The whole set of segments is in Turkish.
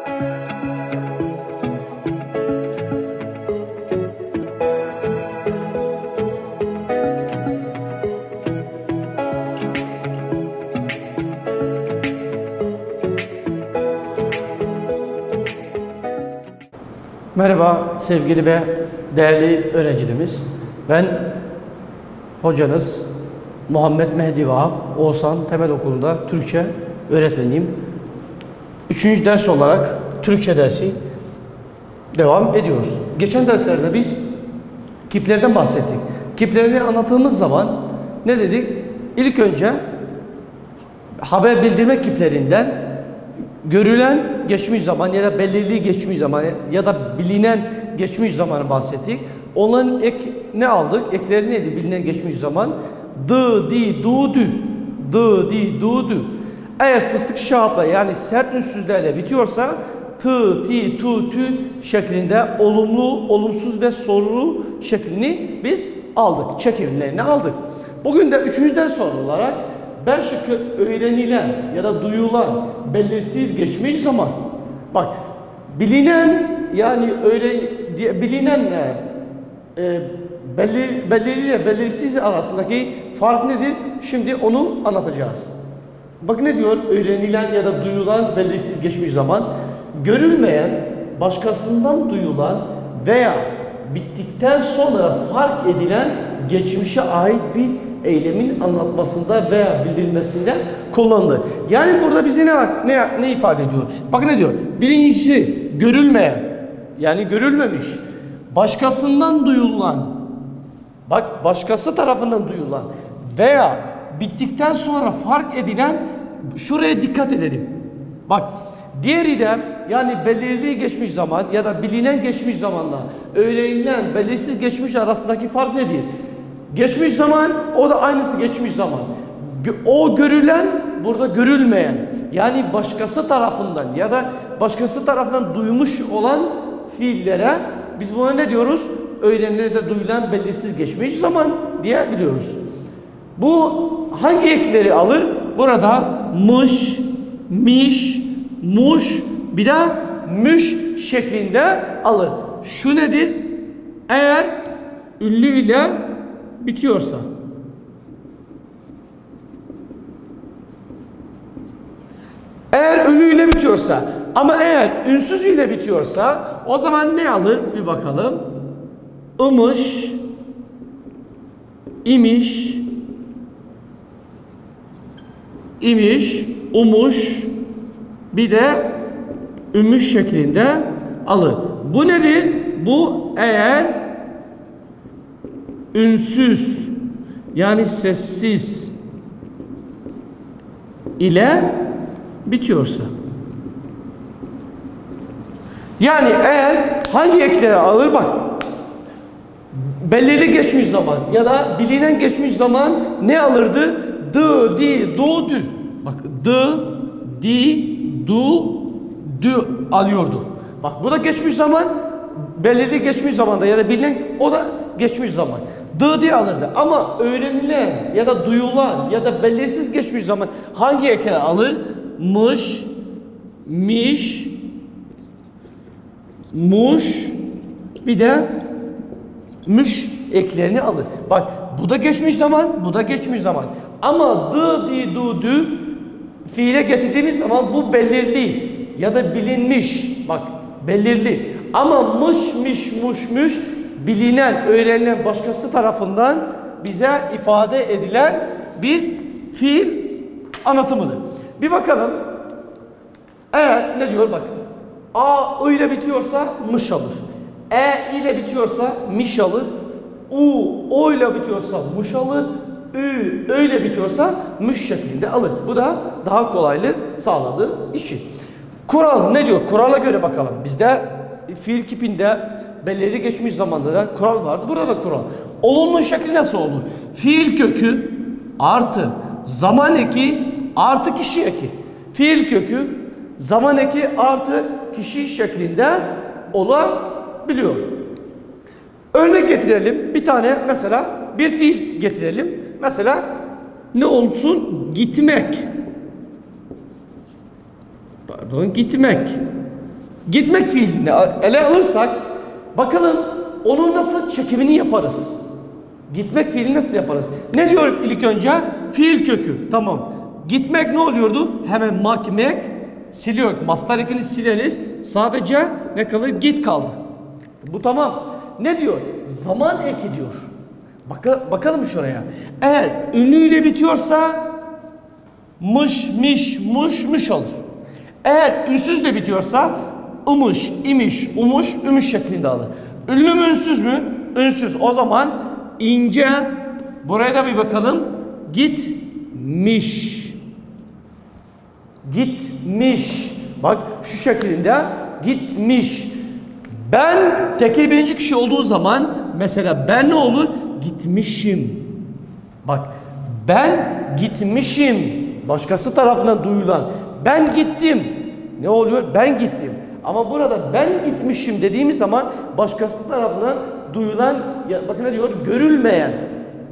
Merhaba sevgili ve değerli öğrencilerimiz. Ben hocanız Muhammed Mehdi Vahap, Oğuzhan Temel Okulu'nda Türkçe öğretmeniyim. 3. ders olarak Türkçe dersi devam ediyoruz. Geçen derslerde biz kiplerden bahsettik. Kiplerini anlattığımız zaman ne dedik? İlk önce haber bildirme kiplerinden görülen geçmiş zaman ya da belirli geçmiş zaman ya da bilinen geçmiş zamanı bahsettik. Onların ek ne aldık? Ekleri neydi? Bilinen geçmiş zaman. Dı, di, du, dü. Dı, di, du, dü. Eğer fıstık şahapla yani sert ünsüzlerle bitiyorsa tı, ti, tu, tü şeklinde olumlu, olumsuz ve sorulu şeklini biz aldık. Çekimlerini aldık. Bugün de 3. ders olarak B şıkkı öğrenilen ya da duyulan belirsiz geçmiş zaman. Bak bilinen yani bilinenle belirli ile belirsiz arasındaki fark nedir? Şimdi onu anlatacağız. Bak ne diyor? Öğrenilen ya da duyulan belirsiz geçmiş zaman. Görülmeyen, başkasından duyulan veya bittikten sonra fark edilen geçmişe ait bir eylemin anlatmasında veya bildirilmesinde kullanılır. Yani burada bize ne ifade ediyor? Bak ne diyor? Birincisi görülmeyen, yani görülmemiş, başkasından duyulan, bak başkası tarafından duyulan veya bittikten sonra fark edilen, şuraya dikkat edelim. Bak diğeri de yani belirli geçmiş zaman ya da bilinen geçmiş zamanla öğrenilen belirsiz geçmiş arasındaki fark nedir? Geçmiş zaman, o da aynısı geçmiş zaman. O görülen, burada görülmeyen. Yani başkası tarafından ya da başkası tarafından duymuş olan fiillere biz buna ne diyoruz? Öğrenilerde duyulan belirsiz geçmiş zaman diye biliyoruz. Bu hangi ekleri alır? Burada mış, miş, muş, bir de müş şeklinde alır. Şu nedir? Eğer ünlü ile bitiyorsa. Eğer ünlüyle bitiyorsa ama eğer ünsüz ile bitiyorsa o zaman ne alır? Bir bakalım. Imış, imiş, imiş, umuş, bir de ümüş şeklinde alır. Bu nedir? Bu eğer ünsüz yani sessiz ile bitiyorsa. Yani eğer hangi ekleri alır bak. Belirli geçmiş zaman ya da bilinen geçmiş zaman ne alırdı? Dı, di, du, dü. Bak dı, di, du, dü alıyordu. Bak bu da geçmiş zaman. Belirli geçmiş zamanda ya da bilinen o da geçmiş zaman. Dı diye alırdı. Ama öğrenilen ya da duyulan ya da belirsiz geçmiş zaman hangi ekleri alır? Mış, miş, muş, bir de müş eklerini alır. Bak bu da geçmiş zaman, bu da geçmiş zaman. Ama dı, di, du, dü fiile getirdiğimiz zaman bu belirli ya da bilinmiş. Bak belirli. Ama mış, miş, muş, müş bilinen, öğrenilen başkası tarafından bize ifade edilen bir fiil anlatımıdır. Bir bakalım. Eğer ne diyor bak. A ile bitiyorsa mış alır. E ile bitiyorsa miş alır. O ile bitiyorsa muş alır. Ü öyle bitiyorsa müş şeklinde alır. Bu da daha kolaylık sağladığı için. Kural ne diyor? Kurala göre bakalım. Bizde fiil kipinde belirli geçmiş zamanda da kural vardı. Burada da kural. Olumlu şekli nasıl olur? Fiil kökü artı zaman eki artı kişi eki. Fiil kökü zaman eki artı kişi şeklinde olabiliyor. Örnek getirelim. Bir tane mesela bir fiil getirelim. Mesela ne olsun? Gitmek. Pardon, gitmek. Gitmek fiilini ele alırsak bakalım onun nasıl çekimini yaparız. Gitmek fiilini nasıl yaparız? Ne diyor ilk önce? Fiil kökü. Tamam. Gitmek ne oluyordu? Hemen makmek siliyor. Mastar ekini sileriz. Sadece ne kalır? Git kaldı. Bu tamam. Ne diyor? Zaman eki diyor. Bakalım şuraya. Eğer ünlüyle bitiyorsa mış, miş, muş, mış olur. Eğer ünsüzle bitiyorsa ımış, imiş, umuş, ümüş şeklinde alır. Ünlü mü, ünsüz mü? Ünsüz. O zaman ince, buraya da bir bakalım. Gitmiş. Gitmiş. Bak şu şeklinde gitmiş. Ben tekil birinci kişi olduğu zaman mesela ben ne olur? Gitmişim. Bak ben gitmişim. Başkası tarafından duyulan. Ben gittim. Ne oluyor? Ben gittim. Ama burada ben gitmişim dediğimiz zaman başkası tarafından duyulan, bakın ne diyor? Görülmeyen,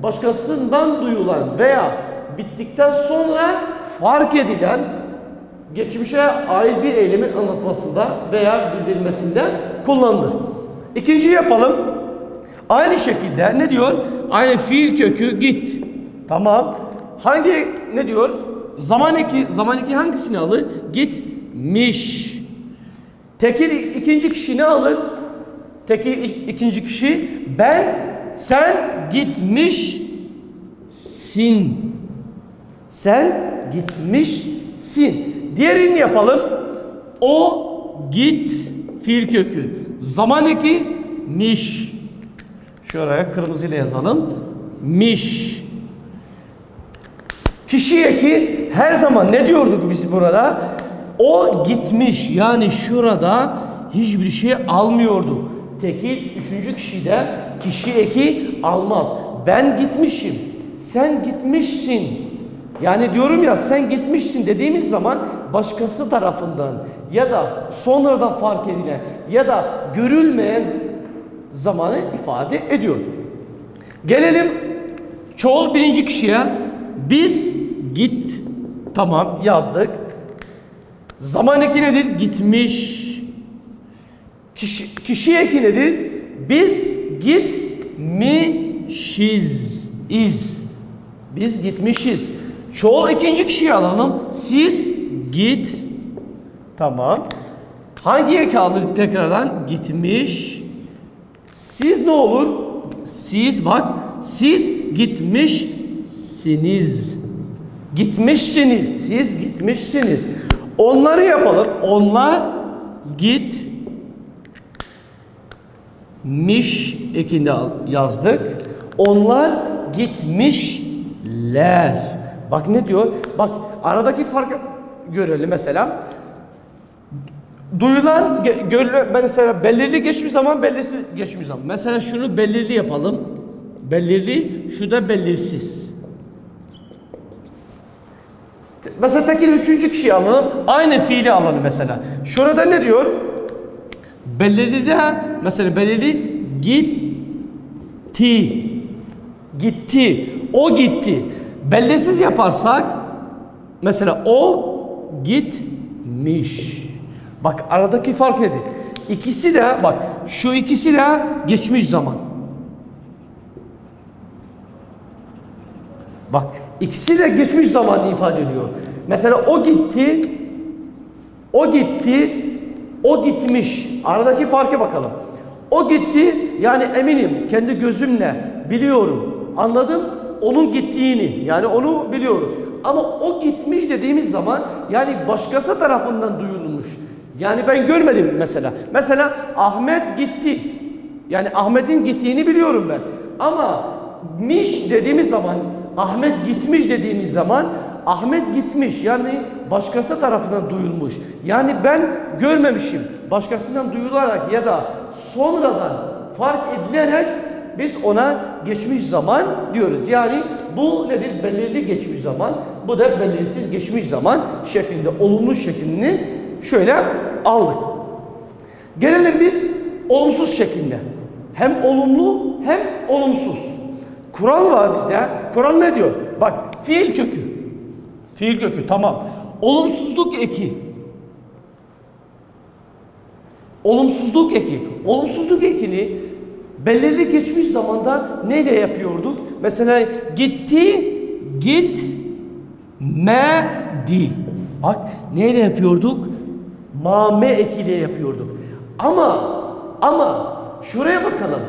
başkasından duyulan veya bittikten sonra fark edilen geçmişe ait bir eylemin anlatmasında veya bildirilmesinde kullanılır. İkinciyi yapalım. Aynı şekilde ne diyor? Aynı fiil kökü git. Tamam. Hangi ne diyor? Zaman eki hangisini alır? Gitmiş. Tekil ikinci kişi ne alır? Tekil ikinci kişi ben, sen gitmişsin. Sen gitmişsin. Diğerini yapalım. O git fiil kökü. Zaman eki miş. Şuraya kırmızıyla yazalım. Miş. Kişi eki her zaman ne diyorduk biz burada? O gitmiş. Yani şurada hiçbir şey almıyordu. Tekil üçüncü kişide kişi eki almaz. Ben gitmişim. Sen gitmişsin. Yani diyorum ya sen gitmişsin dediğimiz zaman başkası tarafından ya da sonradan fark edilen ya da görülmeyen zamanı ifade ediyor. Gelelim çoğul birinci kişiye. Biz git. Tamam yazdık. Zaman eki nedir? Gitmiş. Kişi eki nedir? Biz gitmişiz. Biz gitmişiz. Çoğul ikinci kişiyi alalım. Siz git. Tamam. Hangi eki alır tekrardan? Gitmiş. Siz ne olur? Siz bak. Siz gitmişsiniz. Gitmişsiniz. Siz gitmişsiniz. Onları yapalım. Onlar gitmiş ekinde yazdık. Onlar gitmişler. Bak ne diyor? Bak aradaki farkı görelim mesela. Duyulan, görülen, mesela belirli geçmiş zaman, belirsiz geçmiş zaman. Mesela şunu belirli yapalım. Belirli, şu da belirsiz. Mesela tekil üçüncü kişiyi alalım. Aynı fiili alalım mesela. Şurada ne diyor? Belirli de mesela belirli gitti. Gitti. O gitti. Belirsiz yaparsak mesela o gitmiş. Bak aradaki fark nedir? İkisi de bak şu ikisi de geçmiş zaman. Bak ikisi de geçmiş zaman ifade ediyor. Mesela o gitti, o gitti, o gitmiş. Aradaki farka bakalım. O gitti yani eminim kendi gözümle biliyorum. Anladım onun gittiğini yani onu biliyorum. Ama o gitmiş dediğimiz zaman yani başkası tarafından duyulmuş. Yani ben görmedim mesela. Mesela Ahmet gitti. Yani Ahmet'in gittiğini biliyorum ben. Ama miş dediğimiz zaman Ahmet gitmiş dediğimiz zaman Ahmet gitmiş yani başkası tarafından duyulmuş. Yani ben görmemişim. Başkasından duyularak ya da sonradan fark edilerek biz ona geçmiş zaman diyoruz. Yani bu nedir? Belirli geçmiş zaman. Bu da belirsiz geçmiş zaman şeklinde olumlu şeklini şöyle aldık. Gelelim biz olumsuz şeklinde. Hem olumlu hem olumsuz. Kural var bizde. Kural ne diyor? Bak fiil kökü. Fiil kökü tamam. Olumsuzluk eki. Olumsuzluk eki. Olumsuzluk ekini belirli geçmiş zamanda neyle yapıyorduk? Mesela gitti, gitmedi. Bak neyle yapıyorduk? Mame ekiyle yapıyorduk. Ama şuraya bakalım.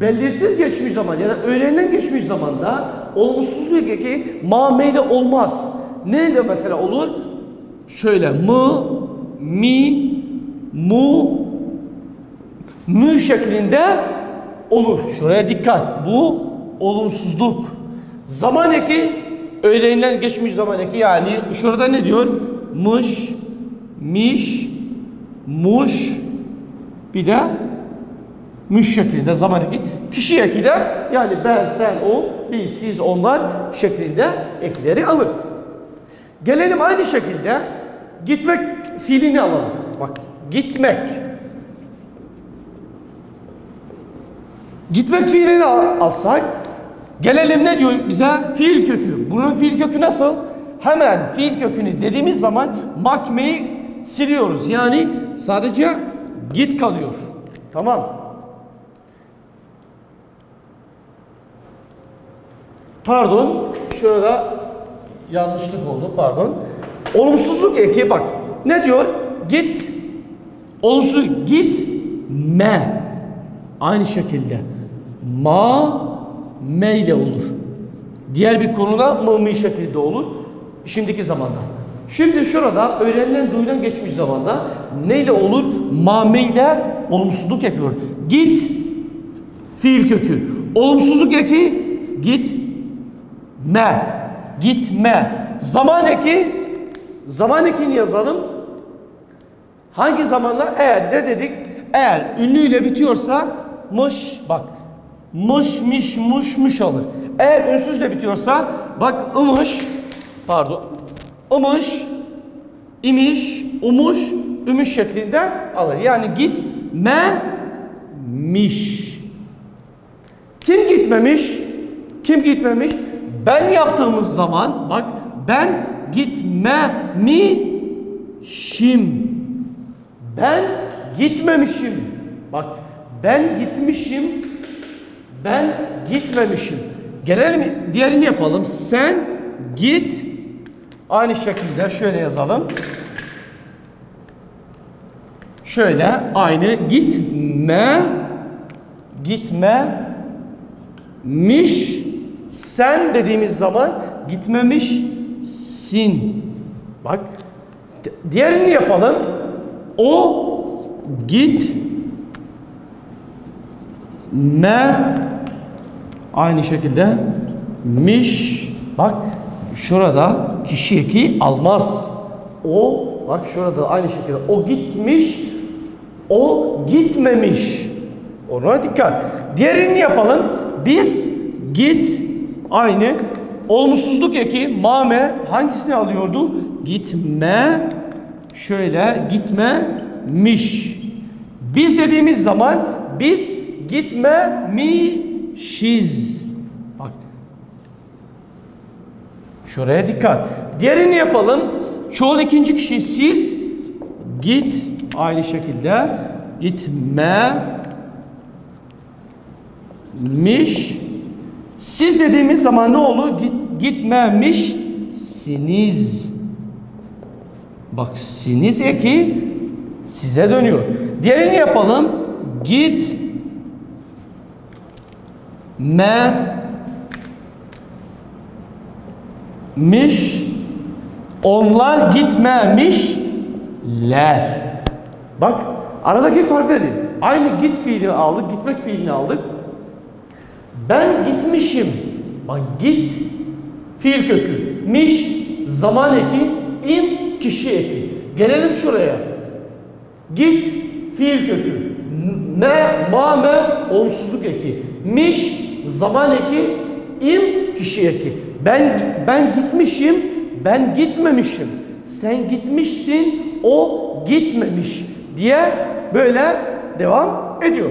Belirsiz geçmiş zaman ya da öğrenilen geçmiş zamanda olumsuzluk eki mameyle olmaz. Neyle mesela olur? Şöyle mı, mi, mu, mü şeklinde olur. Şuraya dikkat. Bu olumsuzluk. Zaman eki öğrenilen geçmiş zaman eki, yani şurada ne diyor? Mış, miş, muş, bir de müş şeklinde zaman eki. Kişi eki de yani ben, sen, o, biz, siz, onlar şeklinde ekleri alır. Gelelim aynı şekilde gitmek fiilini alalım. Bak gitmek. Gitmek fiilini alsak gelelim ne diyor bize? Fiil kökü. Bunun fiil kökü nasıl? Hemen fiil kökünü dediğimiz zaman makmeyi siliyoruz. Yani sadece git kalıyor. Tamam. Pardon. Şurada yanlışlık oldu. Pardon. Olumsuzluk eki bak. Ne diyor? Git. Olumsuzluk. Gitme. Aynı şekilde. Me ile olur. Diğer bir konuda mı şekilde olur. Şimdiki zamanda. Şimdi şurada öğrenilen, duyulan geçmiş zamanda neyle olur? Mame ile olumsuzluk yapıyor. Git fiil kökü. Olumsuzluk eki gitme. Gitme. Zaman eki, zaman ekini yazalım. Hangi zamanla? Eğer ne dedik? Eğer ünlüyle bitiyorsa mış, bak mış, miş, muş, muş alır. Eğer ünsüzle bitiyorsa bak ımış, pardon, ımış, imiş, umuş, ümüş şeklinde alır. Yani gitmemiş. Kim gitmemiş? Kim gitmemiş? Ben yaptığımız zaman bak ben gitmemişim. Ben gitmemişim. Bak ben gitmişim. Ben gitmemişim. Gelelim diğerini yapalım. Sen git. Aynı şekilde şöyle yazalım. Şöyle aynı gitmemiş. Sen dediğimiz zaman gitmemişsin. Bak diğerini yapalım. O aynı şekilde miş. Bak şurada kişi eki almaz. O bak şurada aynı şekilde o gitmiş. O gitmemiş. Ona dikkat. Diğerini yapalım. Biz git aynı olumsuzluk eki mame hangisini alıyordu? Gitme. Şöyle gitmemiş. Biz dediğimiz zaman biz gitmemişiz. Bak. Şuraya dikkat. Diğerini yapalım. Çoğul ikinci kişi siz git aynı şekilde gitmemiş. Siz dediğimiz zaman ne olur? Gitmemişsiniz. Bak siniz eki size dönüyor. Diğerini yapalım. Gitmemiş. Onlar gitmemişler. Bak aradaki fark nedir? Aynı git fiilini aldık, gitmek fiilini aldık. Ben gitmişim. Bak git fiil kökü. Miş zaman eki, im kişi eki. Gelelim şuraya. Git fiil kökü. Mame olumsuzluk eki. Miş zaman eki, im kişi eki. Ben gitmişim, ben gitmemişim. Sen gitmişsin, o gitmemiş diye böyle devam ediyor.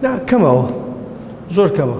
Da kama o. Zor kama.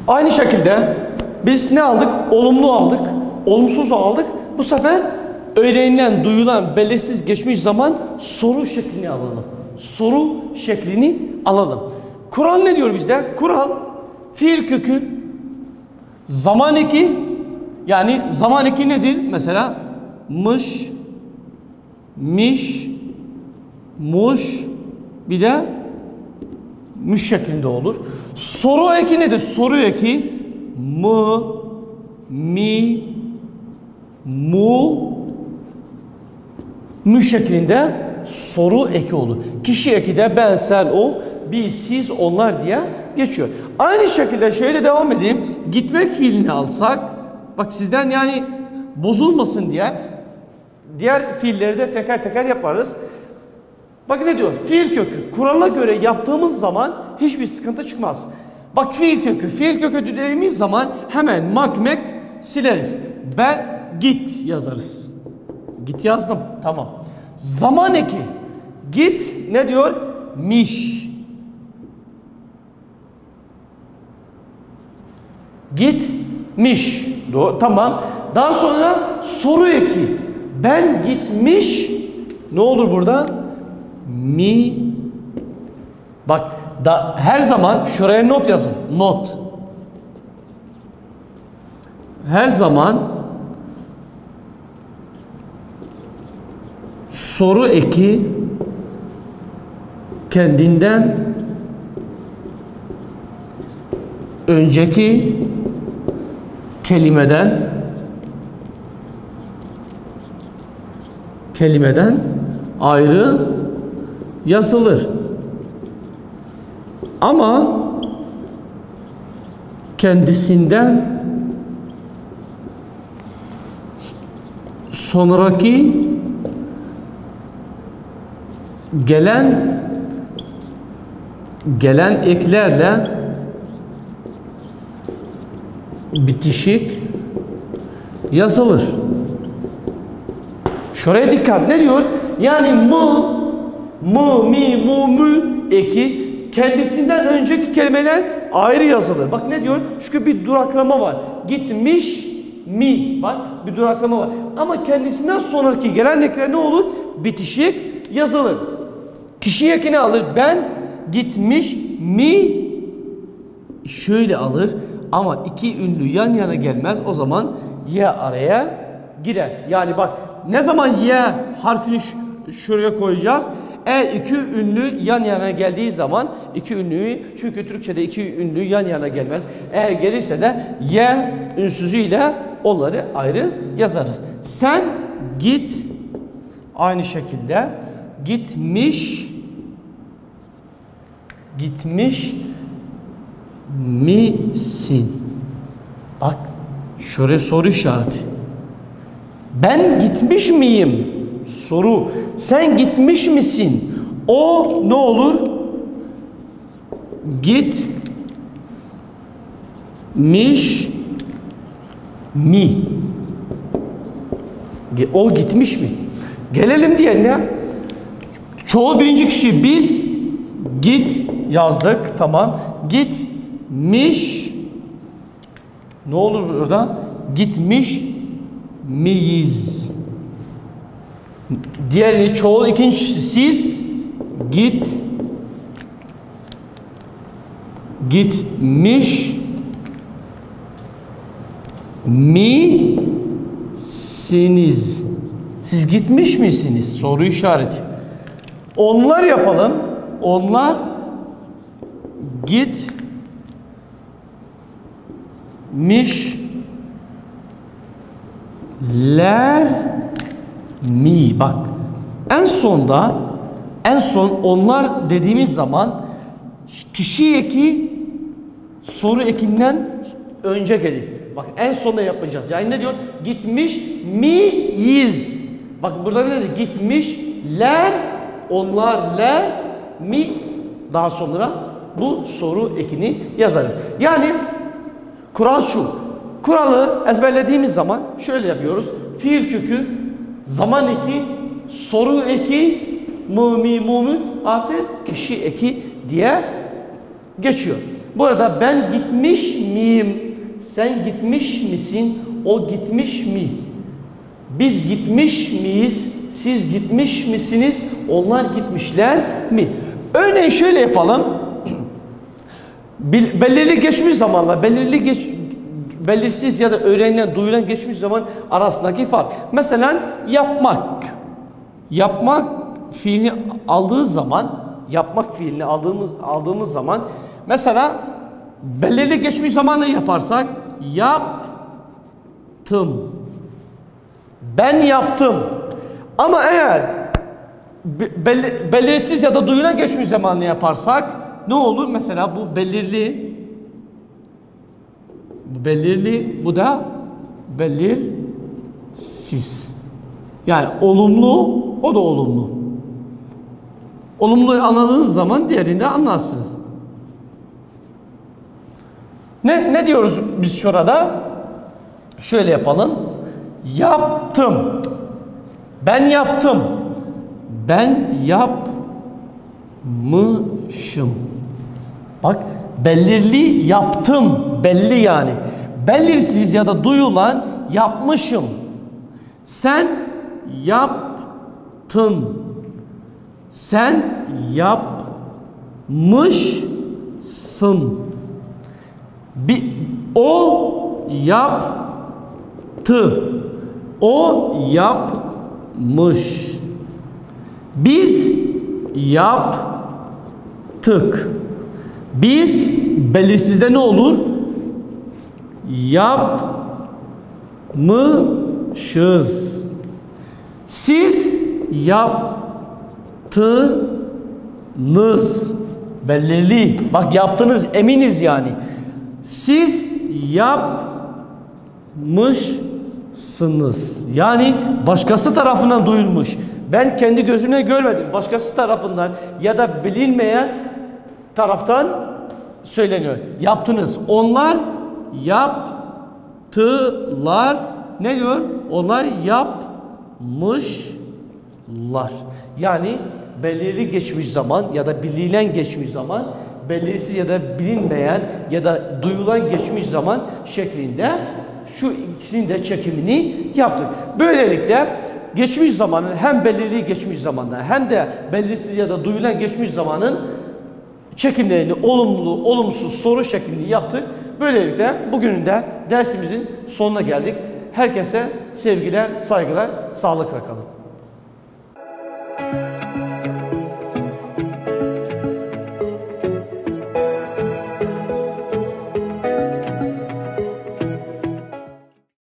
Aynı şekilde biz ne aldık? Olumlu aldık, olumsuz aldık. Bu sefer öğrenilen, duyulan, belirsiz geçmiş zaman soru şeklini alalım. Soru şeklini alalım. Kural ne diyor bizde? Kural fiil kökü zaman eki, yani zaman eki nedir? Mesela mış, miş, muş, bir de müş şeklinde olur. Soru eki nedir? Soru eki mı, mi, mu, mü şeklinde soru eki olur. Kişi eki de ben, sen, o, biz, siz, onlar diye geçiyor. Aynı şekilde şöyle devam edeyim. Gitmek fiilini alsak, bak sizden yani bozulmasın diye diğer fiilleri de teker teker yaparız. Bak ne diyor? Fiil kökü. Kurala göre yaptığımız zaman hiçbir sıkıntı çıkmaz. Bak fiil kökü. Fiil kökü dediğimiz zaman hemen mek sileriz. Ben git yazarız. Git yazdım. Tamam. Zaman eki. Git ne diyor? Miş. Gitmiş. Doğru. Tamam. Daha sonra soru eki. Ben gitmiş. Ne olur burada? Mi. Bak her zaman şuraya not yazın. Not. Her zaman soru eki kendinden önceki kelimeden ayrı yazılır. Ama kendisinden sonraki gelen eklerle bitişik yazılır. Şuraya dikkat. Ne diyor? Yani mı, mi, mu, mü eki kendisinden önceki kelimeler ayrı yazılır. Bak ne diyor? Çünkü bir duraklama var. Gitmiş mi. Bak bir duraklama var. Ama kendisinden sonraki gelen ekler ne olur? Bitişik yazılır. Kişi ekini alır. Ben gitmiş mi şöyle alır. Ama iki ünlü yan yana gelmez. O zaman y araya girer. Yani bak ne zaman y harfini şuraya koyacağız? Eğer iki ünlü yan yana geldiği zaman iki ünlüyü, çünkü Türkçe'de iki ünlü yan yana gelmez. Eğer gelirse de ye ünsüzüyle onları ayrı yazarız. Sen git, aynı şekilde gitmiş misin? Bak şöyle soru işareti. Ben gitmiş miyim? Soru. Sen gitmiş misin? O ne olur? Gitmiş mi? O gitmiş mi? Gelelim diğerine. Çoğul birinci kişi biz git yazdık. Tamam. Gitmiş. Ne olur burada? Gitmiş miyiz? Diğerini çoğul ikincisi siz gitmiş misiniz? Siz gitmiş misiniz? Soru işareti. Onlar yapalım. Onlar gitmişler mi? Bak en son onlar dediğimiz zaman kişi eki soru ekinden önce gelir. Bak en sonda yapacağız. Yani ne diyor? Gitmiş miyiz? Bak burada ne dedi? Gitmişler, onlarla mi? Daha sonra bu soru ekini yazarız. Yani kural şu. Kuralı ezberlediğimiz zaman şöyle yapıyoruz. Fiil kökü, zaman eki, soru eki, mu artı kişi eki diye geçiyor. Bu arada ben gitmiş miyim? Sen gitmiş misin? O gitmiş mi? Biz gitmiş miyiz? Siz gitmiş misiniz? Onlar gitmişler mi? Örneğin şöyle yapalım. Belirli geçmiş zamanla, belirsiz ya da öğrenilen, duyulan geçmiş zaman arasındaki fark. Mesela yapmak. Yapmak fiilini aldığımız zaman mesela belirli geçmiş zamanla yaparsak yaptım. Ben yaptım. Ama eğer belirsiz ya da duyulan geçmiş zamanla yaparsak ne olur? Mesela bu belirli, bu da belirsiz. Yani olumlu, o da olumlu. Olumluyu anladığınız zaman diğerini de anlarsınız. Ne diyoruz biz şurada? Şöyle yapalım. Yaptım. Ben yaptım. Ben yapmışım. Bak belirli yaptım. Belli yani. Belirsiz ya da duyulan yapmışım. Sen yaptın. Sen yapmışsın. O yaptı. O yapmış. Biz yaptık. Biz belirsizde ne olur? Yapmışız. Siz yaptınız. Belirli. Bak yaptınız, eminiz yani. Siz yapmışsınız. Yani başkası tarafından duyulmuş. Ben kendi gözümle görmedim. Başkası tarafından ya da bilinmeyen taraftan söyleniyor. Yaptınız. Onlar yaptılar. Ne diyor? Onlar yapmışlar. Yani belirli geçmiş zaman ya da bilinen geçmiş zaman, belirsiz ya da bilinmeyen ya da duyulan geçmiş zaman şeklinde şu ikisinin de çekimini yaptık. Böylelikle geçmiş zamanın hem belirli geçmiş zamanda hem de belirsiz ya da duyulan geçmiş zamanın çekimlerini olumlu, olumsuz soru şeklinde yaptık. Böylelikle bugünün de dersimizin sonuna geldik. Herkese sevgiler, saygılar, sağlıkla kalın.